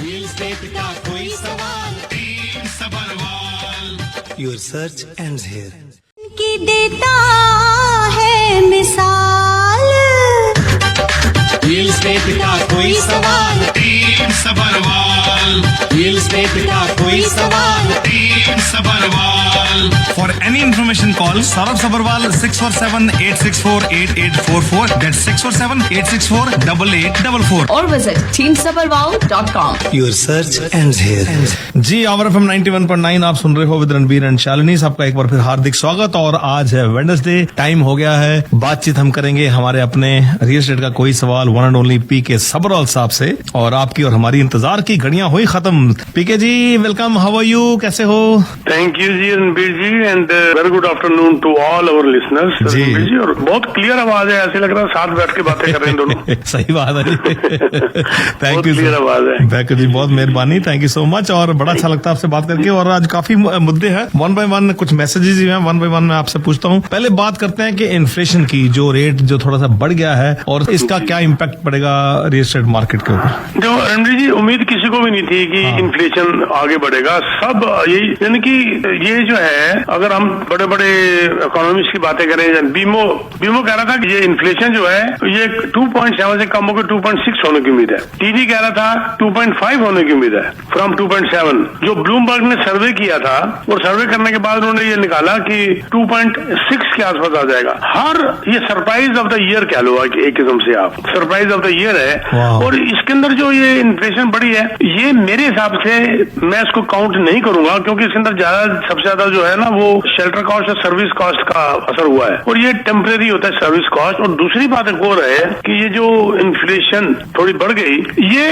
कोई सवाल team Sabharwal your search ends here की देता है मिसाल व्हील्स पे पिता कोई सवाल टीम सबरवाल व्हील्स पे पिता कोई सवाल team Sabharwal For any information, call Saurabh Sabharwal 647-864-8844. That's 647-864-8844. or visit teamsabharwal.com. Your search ends here जी आवर एफएम 91.9 आप सुन रहे हो विद रणबीर एंड शालिनी। सबका एक बार फिर हार्दिक स्वागत। और आज है वेडनेसडे, टाइम हो गया है, बातचीत हम करेंगे हमारे अपने रियल एस्टेट का कोई सवाल वन एंड ओनली पीके सबरवाल साहब से। और आपकी और हमारी इंतजार की घड़ियां हुई खत्म। PK ji welcome, how are you, कैसे हो? Thank you ji Ranbir ji and very good afternoon to all our listeners ji. Ranbir ji. और बहुत क्लियर आवाज है, ऐसे लग रहा है साथ बैठ के बातें कर रहे हैं दोनों। सही बात है जी। थैंक यू क्लियर आवाज है। थैंक यू जी, बहुत मेहरबानी, थैंक यू सो मच। और बड़ा अच्छा लगता है आपसे बात करके। और आज काफी मुद्दे हैं, वन बाय वन कुछ मैसेजेस भी हैं, वन बाय वन मैं आपसे पूछता हूँ। पहले बात करते हैं कि इन्फ्लेशन की, जो रेट जो थोड़ा सा बढ़ गया है और इसका क्या इम्पैक्ट पड़ेगा रियल एस्टेट मार्केट के ऊपर। जो रणबीर जी, उम्मीद किसी को भी नहीं थी कि इन्फ्लेशन आगे बढ़ेगा। सब यही, यानी कि ये जो है, अगर हम बड़े बड़े इकोनॉमिस्ट की बातें करें, बीमो कह रहा था कि ये इन्फ्लेशन जो है ये 2.7 से कम होकर 2.6 होने की उम्मीद है। टीडी कह रहा था 2.5 होने की उम्मीद है फ्रॉम 2.7। जो ब्लूमबर्ग ने सर्वे किया था, और सर्वे करने के बाद उन्होंने ये निकाला कि 2.6 के आसपास आ जाएगा। हर ये सरप्राइज ऑफ द ईयर कह लो एक किस्म से, आप सरप्राइज ऑफ द ईयर है। और इसके अंदर जो ये इन्फ्लेशन बढ़ी है, ये मेरे हिसाब से मैं इसको काउंट नहीं करूंगा, क्योंकि इसके अंदर सबसे ज्यादा जो है ना वो शेल्टर कॉस्ट और सर्विस कॉस्ट का असर हुआ है, और ये टेम्परेरी होता है सर्विस कॉस्ट। और दूसरी बात एक और है कि ये जो इन्फ्लेशन थोड़ी बढ़ गई, ये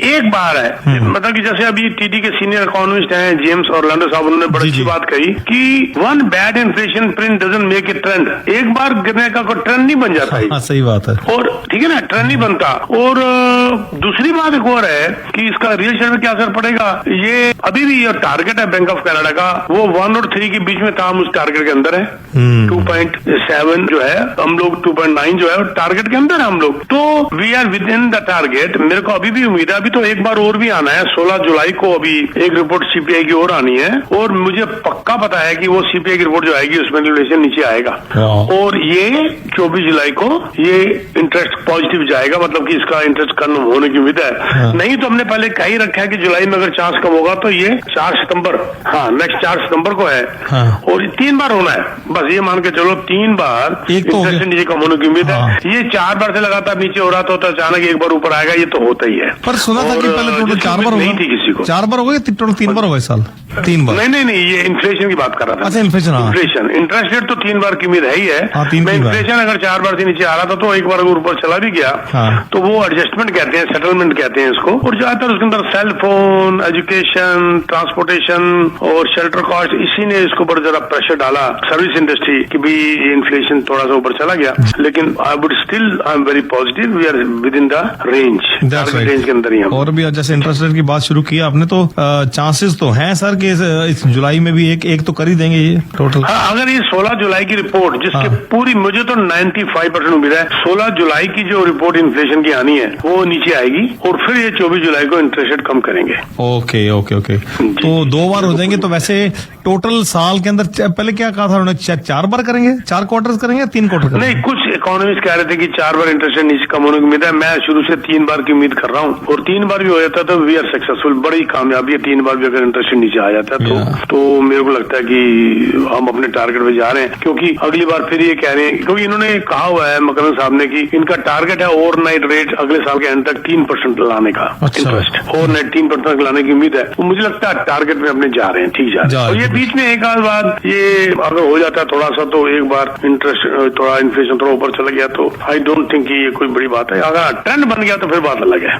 एक बार है। मतलब कि जैसे अभी टीडी के सीनियर इकोनॉमिस्ट हैं जेम्स ऑरलैंडो साहब, उन्होंने बड़ी अच्छी बात कही कि one bad inflation print doesn't make a trend. एक बार गिरने का कोई ट्रेंड नहीं बन जाता है। सही बात है। और ठीक है ना, ट्रेंड नहीं बनता। और दूसरी बात एक और है कि इसका रियल एस्टेट में क्या असर पड़ेगा। ये अभी भी ये टारगेट है बैंक ऑफ कनाडा का, वो 1 और 3 के बीच में था, हम उस टारगेट के अंदर है। 2.7 जो है, हम लोग 2.9 जो है टारगेट के अंदर है हम लोग, तो we are within the target. मेरे को अभी भी उम्मीद है, अभी तो एक बार और भी आना है। 16 जुलाई को अभी एक रिपोर्ट सीपीआई की और आनी है, और मुझे पक्का पता है कि वो सीपीआई की रिपोर्ट जो आएगी उसमें इन्फ्लेशन नीचे आएगा। और ये 24 जुलाई को ये इंटरेस्ट पॉजिटिव जाएगा, मतलब कि इसका इंटरेस्ट कम होने की उम्मीद है। नहीं तो हमने पहले कह ही रखा है कि जुलाई में अगर चांस कम होगा तो ये 4 सितंबर, नेक्स्ट 4 सितंबर को है। और 3 बार होना है, बस ये मान के चलो 3 बार इंटरेस्ट नीचे कम होने की उम्मीद है। ये 4 बार से लगातार नीचे हो रहा था, तो अचानक एक बार ऊपर आएगा, ये तो होता ही है। पर सुना था कि पहले टोटल 4 बार नहीं थी किसी को, 4 बार हो गए, टोटल 3 बार हो गए इस साल। 3 बार नहीं, ये इन्फ्लेशन की बात कर रहा था। अच्छा, इन्फ्लेशन इंटरेस्ट रेट तो 3 बार की उम्मीद है ही है। इन्फ्लेशन अगर 4 बार से नीचे आ रहा था, तो एक बार अगर ऊपर चला भी गया तो वो एडजस्टमेंट कहते हैं, सेटलमेंट कहते हैं इसको। और ज्यादातर उसके अंदर सेल फोन, एजुकेशन, ट्रांसपोर्टेशन और शेल्टर कॉस्ट, इसी ने इसको ऊपर जरा प्रेशर डाला सर्विस इंडस्ट्री की भी। इन्फ्लेशन थोड़ा सा ऊपर चला गया, लेकिन I would still I am very positive, we are within the range, range के अंदर ही हम। और भी जैसे इंटरेस्ट रेट की बात शुरू की आपने, तो चांसेस तो हैं सर कि इस जुलाई में भी एक तो कर ही देंगे ये टोटल। अगर ये 16 जुलाई की रिपोर्ट, जिसके पूरी मुझे तो 95% उम्मीद है 16 जुलाई की जो रिपोर्ट इन्फ्लेशन की आनी है वो नीचे आएगी, और फिर ये 24 जुलाई को इंटरेस्ट रेट कम करेंगे। ओके। तो 2 बार हो जाएंगे। तो वैसे टोटल साल के अंदर पहले क्या कहा था उन्होंने, 4 बार करेंगे, 4 क्वार्टर्स करेंगे, 3 क्वार्टर करेंगे? नहीं, कुछ इकोनॉमिस्ट कह रहे थे कि 4 बार इंटरेस्ट रेट नीचे कम होने की उम्मीद है। मैं शुरू से 3 बार की उम्मीद कर रहा हूँ, और 3 बार भी हो जाता तो वी आर सक्सेसफुल, बड़ी कामयाबी है। 3 बार भी अगर इंटरेस्ट रेट नीचे आ जाता है तो मेरे को लगता है कि हम अपने टारगेट पे जा रहे हैं। क्योंकि अगली बार फिर ये कह रहे हैं, क्योंकि इन्होंने कहा हुआ है मकरन साहब ने कि इनका टारगेट है ओवरनाइट रेट अगले साल के एंड तक 3% लाने का। इंटरेस्ट ओवरनाइट 3% लाने की उम्मीद है। तो मुझे लगता है टारगेट में अपने जा रहे हैं, ठीक जा रहे हैं। और ये बीच में एक आध बार ये अगर हो जाता है थोड़ा सा, तो एक बार इंटरेस्ट थोड़ा इन्फ्लेशन थोड़ा ऊपर चला गया, तो आई डोंट थिंक ये कोई बड़ी बात है। अगर ट्रेंड बन गया तो फिर बात अलग है।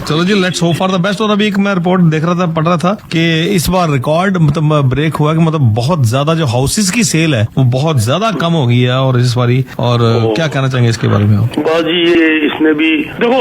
चलो जी, let's hope for the best. और अभी एक मैं रिपोर्ट देख रहा था, पढ़ रहा रहा था कि इस बार रिकॉर्ड मतलब ब्रेक हुआ कि मतलब बहुत ज्यादा जो हाउसेस की सेल है वो बहुत ज्यादा कम हो गई है और इस बारी। और क्या कहना चाहेंगे इसके बारे में? बस जी ये इसने भी देखो,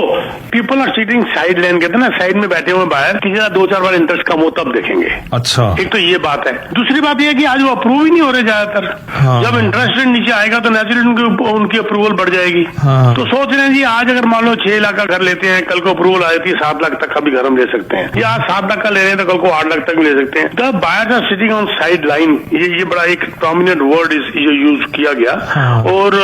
people are sitting side line, कहते हैं ना, साइड में बैठे हुए बाहर, किसी का 2-4 बार इंटरेस्ट कम हो तब देखेंगे। अच्छा, एक तो ये बात है। दूसरी बात ये है कि आज वो अप्रूव ही नहीं हो रहे ज्यादातर। हाँ। जब इंटरेस्ट रेट नीचे आएगा तो नेचुरली उनकी अप्रूवल बढ़ जाएगी। हाँ। तो सोच रहे हैं जी आज अगर मान लो 6 लाख का घर लेते हैं, कल को अप्रूवल आ जाती है 7 लाख तक का भी घर हम ले सकते हैं, या आज 7 लाख का ले रहे हैं तो कल को 8 लाख तक भी ले सकते हैं। The buyers are sitting on side line, ये बड़ा एक प्रोमिनेंट वर्ड जो यूज किया गया। हाँ। और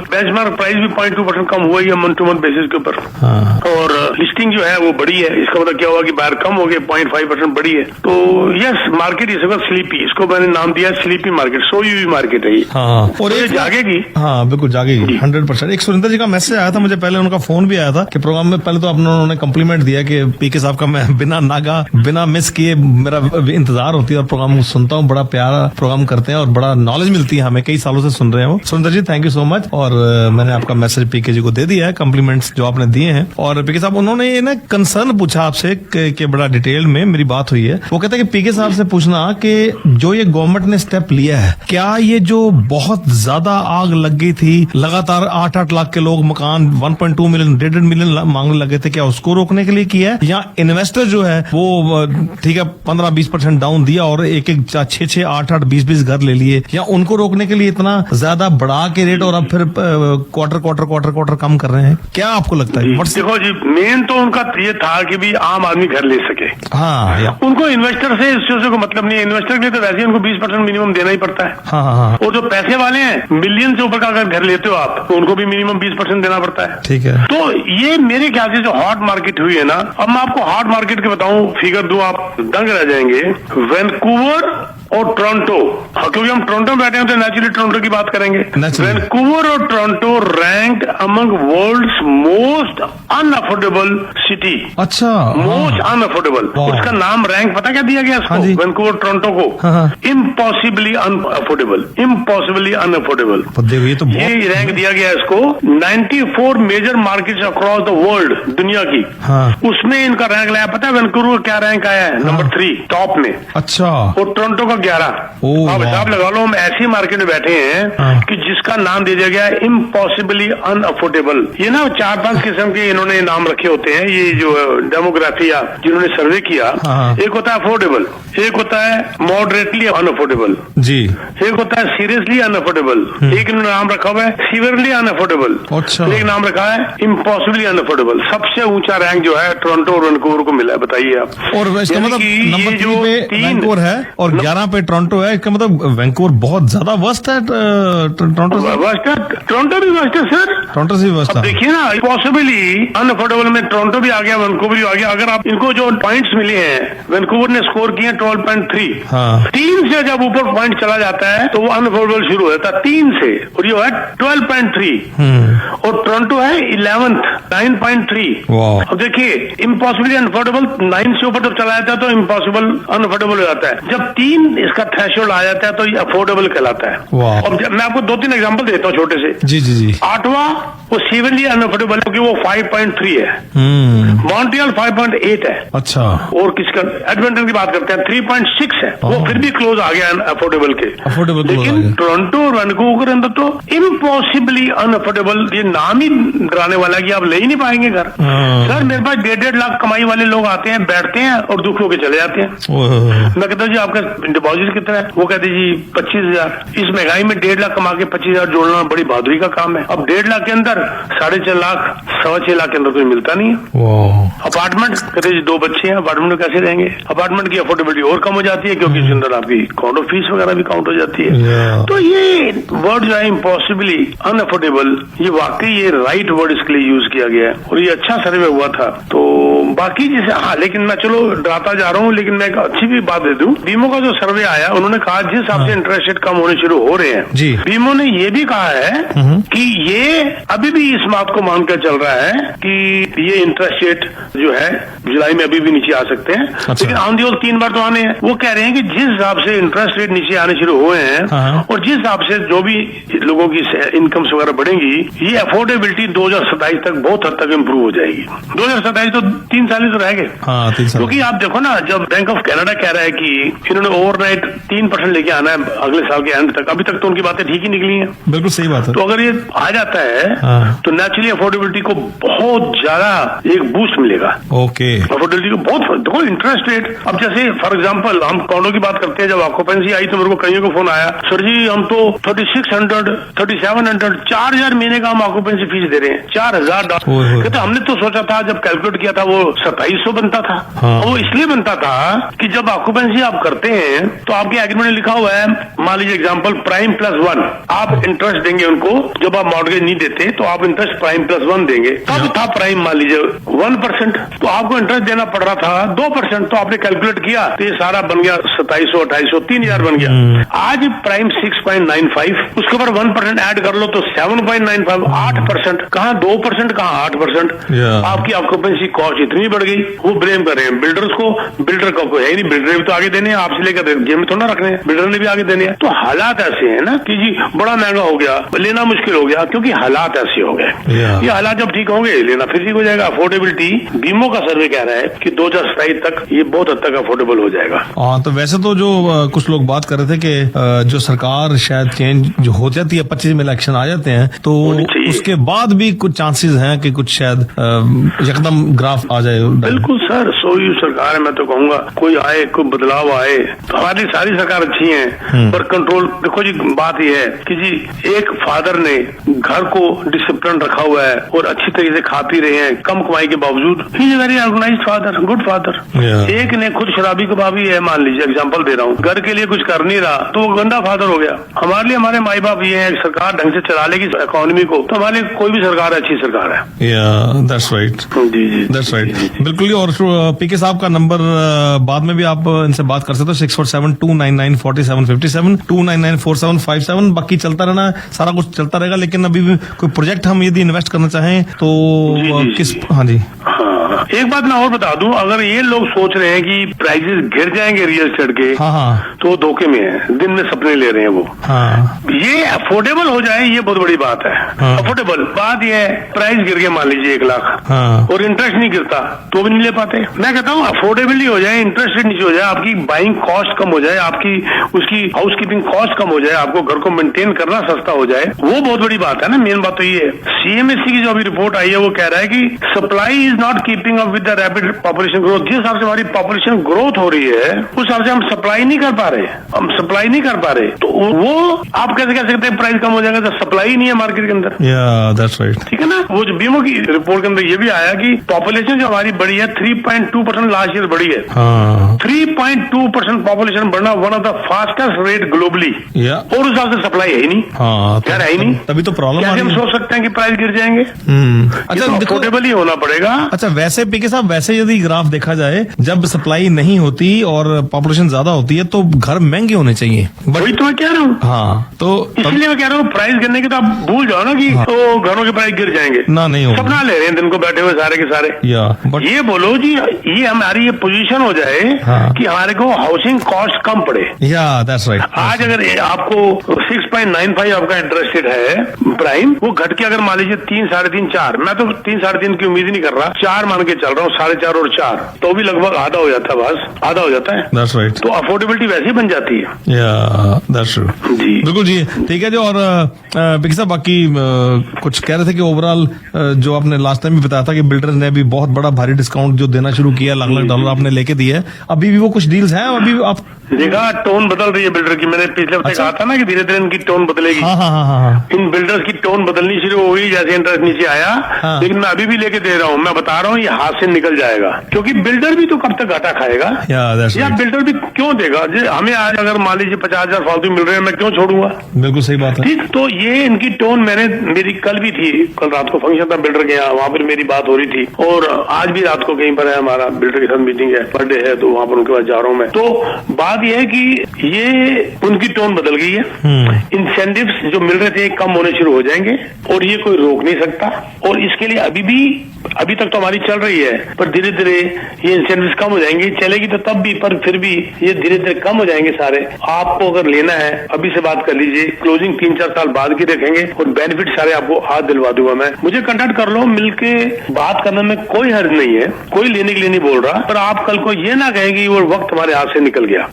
बेंचमार्क प्राइस भी 0.2% कम हुआ है मंथ टू मंथ बेसिस के ऊपर। हाँ। और लिस्टिंग जो है वो बढ़ी है, इसका मतलब क्या हुआ कि बायर कम हो गए, 0.5% बढ़ी है। तो यस, मार्केट इस वक्त स्लीपी, इसको मैंने नाम दिया स्लीपी मार्केट, सोई हुई मार्केट है ये। हाँ। और ये एक जागेगी। हाँ बिल्कुल जागेगी 100%। एक सुरेंद्र जी का मैसेज आया था मुझे, पहले उनका फोन भी आया था कि प्रोग्राम में पहले तो उन्होंने कम्प्लीमेंट दिया कि पीके साहब का मैं बिना नागा बिना मिस किए मेरा इंतजार होती है और प्रोग्राम सुनता हूँ, बड़ा प्यारा प्रोग्राम करते हैं और बड़ा नॉलेज मिलती है हमें, कई सालों से सुन रहे हैं वो। सुरेंद्र जी थैंक यू सो मच। और मैंने आपका मैसेज पीके जी को दे दिया है, कम्प्लीमेंट्स जो आपने दिए हैं। और पीके साहब उन्होंने ये ना कंसर्न पूछा आपसे कि बड़ा डिटेल में मेरी बात हुई है। वो कहते हैं कि पीके साहब से पूछना कि जो ये गवर्नमेंट ने स्टेप लिया है, क्या ये जो बहुत ज्यादा आग लग गई थी, लगातार 8-8 लाख के लोग मकान 1.2 मिलियन 1.5 मिलियन मांगने लगे थे, क्या उसको रोकने के लिए किया है, या इन्वेस्टर जो है वो ठीक है 15-20% डाउन दिया और एक 6-6, 8-8, 20-20 घर ले लिए, या उनको रोकने के लिए इतना ज्यादा बढ़ा के रेट और अब फिर क्वार्टर कम कर रहे हैं? क्या आपको लगता है? देखो जी, मेन तो उनका ये था कि भी आम आदमी घर ले सके। हाँ, उनको इन्वेस्टर से इस चीज को मतलब नहीं है। इन्वेस्टर के लिए तो वैसे ही उनको 20% मिनिमम देना ही पड़ता है। हाँ। और जो पैसे वाले हैं, मिलियन से ऊपर का अगर घर लेते हो आप, तो उनको भी मिनिमम 20% देना पड़ता है। ठीक है। तो ये मेरे ख्याल से जो हॉट मार्केट हुई है ना, अब मैं आपको हॉट मार्केट के बताऊं, फिगर दूं, आप दंग रह जाएंगे। वैंकूवर और टोरंटो, क्योंकि हम टोरंटो में बैठे हैं तो नेचुरली टोरंटो की बात करेंगे। वैंकूवर और Toronto rank among world's most unaffordable city. अच्छा, मोस्ट अनअफोर्डेबल। उसका नाम रैंक पता क्या दिया गया इसको? हाँ, वैंकूवर टोरंटो को इम्पॉसिबली अनअफोर्डेबल, इम्पॉसिबली अनअफोर्डेबल। ये रैंक दिया गया इसको 94 major markets across the world, दुनिया की। उसमें इनका रैंक लाया, पता है वैंकूवर का क्या रैंक आया है? नंबर 3 टॉप में। अच्छा। और टोरंटो का 11। आप हिसाब लगा लो, हम ऐसी मार्केट में बैठे हैं कि जिसका नाम दे दिया गया है इम्पॉसिबली अनअफोर्डेबल। ये ना 4-5 किस्म के इन्होंने नाम रखे होते हैं, ये जो डेमोग्राफी या जिन्होंने सर्वे किया। एक होता है अफोर्डेबल, एक होता है मॉडरेटली अनअफोर्डेबल जी, एक होता है सीरियसली अनअफोर्डेबल, एक इन्होंने नाम रखा हुआ है सीवियरली अनअफोर्डेबल। अच्छा। एक नाम रखा है इम्पॉसिबली अनअफोर्डेबल। सबसे ऊंचा रैंक जो है टोरंटो और वैंकूवर को मिला है, बताइए आप। और इसका मतलब नंबर 3 पे वैंकूवर है और 11 पे टोरंटो है। इसका मतलब वैंकूवर बहुत ज्यादा वर्स्ट है। टोरंटो वर्स्ट है, टोरंटो भी वर्स्ट है सर, टोरंटो से भी वर्स्ट है। देखिए ना, पॉसिबली अनअफोर्डेबल में टोरंटो भी आ गया, वैंकूवर भी आ गया। अगर आप इनको जो पॉइंट्स मिले हैं, वैंकूवर ने स्कोर किए 12.3। 3 से जब ऊपर पॉइंट चला जाता है तो वो अनअफोर्डेबल शुरू हो जाता है 3 से, और ये है 12.3। और टोरंटो है 11th 9.3। अब देखिए, इम्पॉसिबली अनअफोर्डेबल 9 से ऊपर जब चला जाता है तो इम्पॉसिबल अनअफोर्डेबल हो जाता है। जब 3 इसका थ्रेशोल्ड आ जाता है तो ये अफोर्डेबल कहलाता है। अब मैं आपको 2-3 एग्जांपल देता हूँ छोटे से। जी। 8वां वो सीवियरली अनअफोर्डेबल क्योंकि वो 5.3 है। मॉन्ट्रियल 5.8 है। अच्छा। और किसका एडमंटन की बात करते हैं 3.6 है, वो फिर भी क्लोज आ गया अफोर्डेबल के। लेकिन टोरंटो और वैंकूवर के अंदर तो इम्पॉसिबली अनअफोर्डेबल, ये नाम ही डराने वाला है कि आप ले ही नहीं पाएंगे घर। सर मेरे पास 1.5 लाख कमाई वाले लोग आते हैं, बैठते हैं और दुख होकर चले जाते हैं। मैं कहता हूँ जी आपका डिपॉजिट कितना है? वो कहते जी 25,000। इस महंगाई में 1.5 लाख कमा के 25,000 जोड़ना बड़ी बहादुरी का काम है। अब 1.5 लाख के अंदर 4.5 लाख 6.25 लाख के अंदर कोई मिलता नहीं है। अपार्टमेंट कहते जी 2 बच्चे हैं, अपार्टमेंट में कैसे रहेंगे? अपार्टमेंट की अफोर्डेबिलिटी और कम हो जाती है क्योंकि इसके अंदर आपकी काउंटर फीस वगैरह भी काउंट हो जाती है। तो ये वर्ड जो है इम्पॉसिबली अनअफोर्डेबल, ये वाकई ये राइट वर्ड इसके लिए यूज किया गया है और ये अच्छा सर्वे हुआ था। तो बाकी जैसे लेकिन मैं चलो डराता जा रहा हूँ, लेकिन मैं एक अच्छी भी बात दे दूं। बीमो का जो सर्वे आया, उन्होंने कहा जिस हिसाब से इंटरेस्ट रेट कम होने शुरू हो रहे हैं, बीमो ने ये भी कहा है कि ये अभी भी इस बात को मानकर चल रहा है कि ये इंटरेस्ट रेट जो है जुलाई में अभी भी नीचे आ सकते हैं। लेकिन ऑन दी होल 3 बार तो आने हैं। वो कह रहे हैं कि जिस हिसाब से इंटरेस्ट रेट नीचे आने शुरू हुए हैं और जिस हिसाब से जो भी लोगों की इनकम्स वगैरह बढ़ेंगी, ये अफोर्डेबिलिटी 2027 तक बहुत हद तक इम्प्रूव हो जाएगी। 2027 तो 3 साल ही तो रह गए, क्योंकि आप देखो ना, जब बैंक ऑफ कनाडा कह रहा है कि इन्होंने ओवरनाइट 3% लेके आना है अगले साल के एंड तक, अभी तक तो उनकी बातें ठीक ही निकली हैं। बिल्कुल सही बात है। तो अगर ये आ जाता है हाँ। तो नेचुरली अफोर्डेबिलिटी को बहुत ज्यादा एक बूस्ट मिलेगा। ओके। अफोर्डेबिलिटी को बहुत देखो, इंटरेस्ट रेट अब जैसे फॉर एग्जांपल हम कॉन्डो की बात करते हैं, जब ऑक्यूपेंसी आई तो मेरे को कईयों को फोन आया, सर जी हम तो 3600 3700 4000 महीने का हम ऑक्यूपेंसी फीस दे रहे हैं, $4000। कहते हमने तो सोचा था, जब कैलकुलेट किया था वो 2700 बनता था। हाँ। वो इसलिए बनता था कि जब ऑक्यूपेंसी आप करते हैं तो आपके एग्रीमेंट में लिखा हुआ है, मान लीजिए एग्जांपल प्राइम +1 आप इंटरेस्ट देंगे उनको, जब आप मॉर्गेज नहीं देते तो आप इंटरेस्ट प्राइम +1 देंगे। तब था प्राइम मान लीजिए 1%, तो आपको इंटरेस्ट देना पड़ रहा था 2%, तो आपने कैलकुलेट किया तो ये सारा बन गया 2700 2800 3000 बन गया। आज प्राइम 6.95, उसके ऊपर 1% ऐड कर लो तो 7.95, 8%। कहाँ 2%, कहाँ 8%। आपकी ऑक्यूपेंसी कॉस्ट इतनी बढ़ गई। वो ब्लेम कर रहे हैं बिल्डर्स को, बिल्डर का कोई है नहीं, बिल्डर भी तो आगे देने हैं, आपसे लेकर जेब में थोड़ा रखने हैं, बिल्डर ने भी आगे देने हैं। तो हालात ऐसे हैं ना कि जी बड़ा महंगा हो गया, लेना मुश्किल हो गया, क्योंकि हालात ऐसे हो गए। ये हालात जब ठीक होंगे लेना फिर ठीक हो जाएगा। अफोर्डेबिलिटी बीमो का सर्वे कह रहा है कि 2027 तक ये बहुत हद तक अफोर्डेबल हो जाएगा। हाँ, तो वैसे तो जो कुछ लोग बात कर रहे थे कि जो सरकार शायद चेंज जो हो जाती है, 25 में इलेक्शन आ जाते हैं तो उसके बाद भी कुछ चांसेस हैं कि कुछ शायद एकदम ग्राफ आ जाए। बिल्कुल सर, सोई सरकार है, मैं तो कहूंगा कोई आए, कोई बदलाव आए। हमारी सारी सरकार अच्छी है, पर कंट्रोल देखो जी, बात यह है कि जी एक फादर ने घर को डिसिप्लिन रखा हुआ है और अच्छी तरीके से खा पी रहे हैं कम कमाई के बावजूद, he is very organised father, good father. एक ने खुद शराबी कबाबी है, मान लीजिए एग्जांपल दे रहा हूँ, घर के लिए कुछ कर नहीं रहा तो वो गंदा फादर हो गया। हमारे लिए हमारे माई बाप ये है, सरकार ढंग से चला लेगी इकोनॉमी को तो हमारे लिए कोई भी सरकार अच्छी सरकार है। That's right. जी जी, दैट्स राइट, बिल्कुल ही। और पीके साहब का नंबर बाद में भी आप इनसे बात कर सकते हो, 647-299-4757, 299-4757। बाकी चलता रहना, सारा कुछ चलता रहेगा। लेकिन अभी भी कोई प्रोजेक्ट हम यदि इन्वेस्ट करना चाहें तो किस? हाँ जी। एक बात मैं और बता दूं, अगर ये लोग सोच रहे हैं कि प्राइसेस गिर जाएंगे रियल एस्टेट के, हाँ। तो धोखे में है, दिन में सपने ले रहे हैं वो। हाँ। ये अफोर्डेबल हो जाए ये बहुत बड़ी बात है। हाँ। अफोर्डेबल बात ये है, प्राइस गिर गया मान लीजिए 1 लाख, हाँ। और इंटरेस्ट नहीं गिरता तो भी नहीं ले पाते। मैं कहता हूँ अफोर्डेबल हो जाए, इंटरेस्ट रेट नीचे हो जाए, आपकी बाइंग कॉस्ट कम हो जाए, आपकी उसकी हाउस कीपिंग कॉस्ट कम हो जाए, आपको घर को मेंटेन करना सस्ता हो जाए, वो बहुत बड़ी बात है ना। मेन बात तो ये है। CMHC की जो अभी रिपोर्ट आई है वो कह रहा है कि supply is not keeping up with the rapid population growth. जिस हिसाब से हमारी पॉपुलेशन ग्रोथ हो रही है उस हिसाब से हम सप्लाई नहीं कर पा रहे, तो वो आप कैसे कह सकते हैं प्राइस कम हो जाएगा, तो सप्लाई नहीं है मार्केट के अंदर। That's right. ठीक है ना। वो जो बीमो की रिपोर्ट के अंदर ये भी आया कि पॉपुलेशन जो हमारी बढ़ी है 3.2% लास्ट ईयर बढ़ी है। 3.2% पॉपुलेशन बढ़ना one of the fastest rate globally, और उस हिसाब से सप्लाई है ही नहीं। यार है ही नहीं, तभी तो प्रॉब्लम। हम सोच सकते हैं कि प्राइस गिर जाएंगे। अच्छा, अफोर्डेबल ही होना पड़ेगा। अच्छा, वैसे पीके साहब, वैसे यदि ग्राफ देखा जाए, जब सप्लाई नहीं होती और पॉपुलेशन ज्यादा होती है तो घर महंगे होने चाहिए। वही तो मैं कह रहा हूँ। हाँ, तो इसलिए मैं कह रहा हूँ प्राइस गिरने की तो आप भूल जाओ ना कि तो घरों के प्राइस गिर जाएंगे ना, नहीं होगा। सपना ले रहे हैं दिन को बैठे हुए सारे के सारे। बट ये बोलो जी, ये हमारी ये पोजीशन हो जाए कि हमारे को हाउसिंग कॉस्ट कम पड़े। That's right. आज अगर आपको 6.95 आपका इंटरेस्ट रेट है प्राइम, वो घट के अगर मान लीजिए 3, 3.5, 4, मैं तो 3, 3.5 की उम्मीद ही नहीं कर रहा, 4 मान के चल रहा हूँ, 4.5 और 4, तो भी लगभग आधा हो जाता है, बस आधा हो जाता है। That's right. तो अफोर्डेबिलिटी वैसे ही बन जाती है। दैट्स ट्रू जी, बिल्कुल जी। ठीक है जी। और पीके साहब, बाकी कुछ कह रहे थे कि ओवरऑल जो आपने लास्ट टाइम भी बताया था कि बिल्डर ने भी बहुत बड़ा भारी डिस्काउंट जो देना शुरू किया, लाख लाख डॉलर आपने लेके दिए है, अभी भी वो कुछ डील्स हैं? अभी आप देखा टोन बदल रही है बिल्डर की। मैंने पिछले हफ्ते कहा था ना कि धीरे धीरे इनकी टोन बदलेगी। हाँ। इन बिल्डर्स की टोन बदलनी शुरू हो गई जैसे इंटरेस्ट नीचे आया। लेकिन मैं अभी भी लेके दे रहा हूँ, मैं बता रहा हूँ ये हाथ से निकल जाएगा, क्योंकि बिल्डर भी तो कब तक घाटा खाएगा। या बिल्डर भी क्यों देगा? हमें आज अगर मान लीजिए 50,000 फालतू मिल रहे हैं, मैं क्यों छोड़ूंगा? बिल्कुल सही बात है। ठीक, तो ये इनकी टोन मेरी कल भी थी, कल रात को फंक्शन था बिल्डर के यहाँ, वहाँ पर मेरी बात हो रही थी, और आज भी रात को कहीं पर है हमारा बिल्डर के साथ मीटिंग है, बर्थडे है, तो वहाँ पर उनके पास जा रहा हूँ मैं। तो बात यह है कि ये उनकी टोन बदल गई है। इंसेंटिव्स जो मिल रहे थे कम होने शुरू हो जाएंगे, और ये कोई रोक नहीं सकता। और इसके लिए अभी तक तो हमारी चल रही है, पर धीरे धीरे ये इंसेंटिव्स कम हो जाएंगे। चलेगी तो तब भी, पर फिर भी ये धीरे धीरे कम हो जाएंगे सारे। आपको अगर लेना है अभी से बात कर लीजिए, क्लोजिंग 3-4 साल बाद की रखेंगे और बेनिफिट सारे आपको आज दिलवा दूंगा मैं। मुझे कांटेक्ट कर लो, मिलके बात करने में कोई हर्ज नहीं है, कोई लेने के लिए नहीं बोल रहा, पर आप कल को ये ना कहेंगे वो वक्त हमारे हाथ से निकल गया।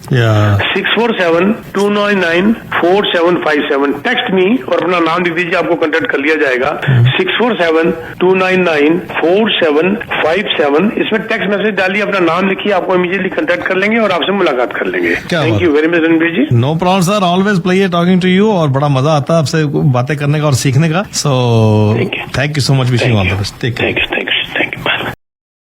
647-299-4757 टेक्स्ट मी और अपना नाम लिख दीजिए, आपको कांटेक्ट कर लिया जाएगा। 647-299-4757 इसमें टेक्स्ट मैसेज डालिए, अपना नाम लिखिए, आपको इमीडिएटली कांटेक्ट कर लेंगे और आपसे मुलाकात कर लेंगे। Thank you very much Ranbir ji. No problem sir, always pleasure talking to you, और बड़ा मजा आता है आपसे बातें करने का और सीखने का। So Thank you. Thank you so much, wishing all the best. Take care. Thank you.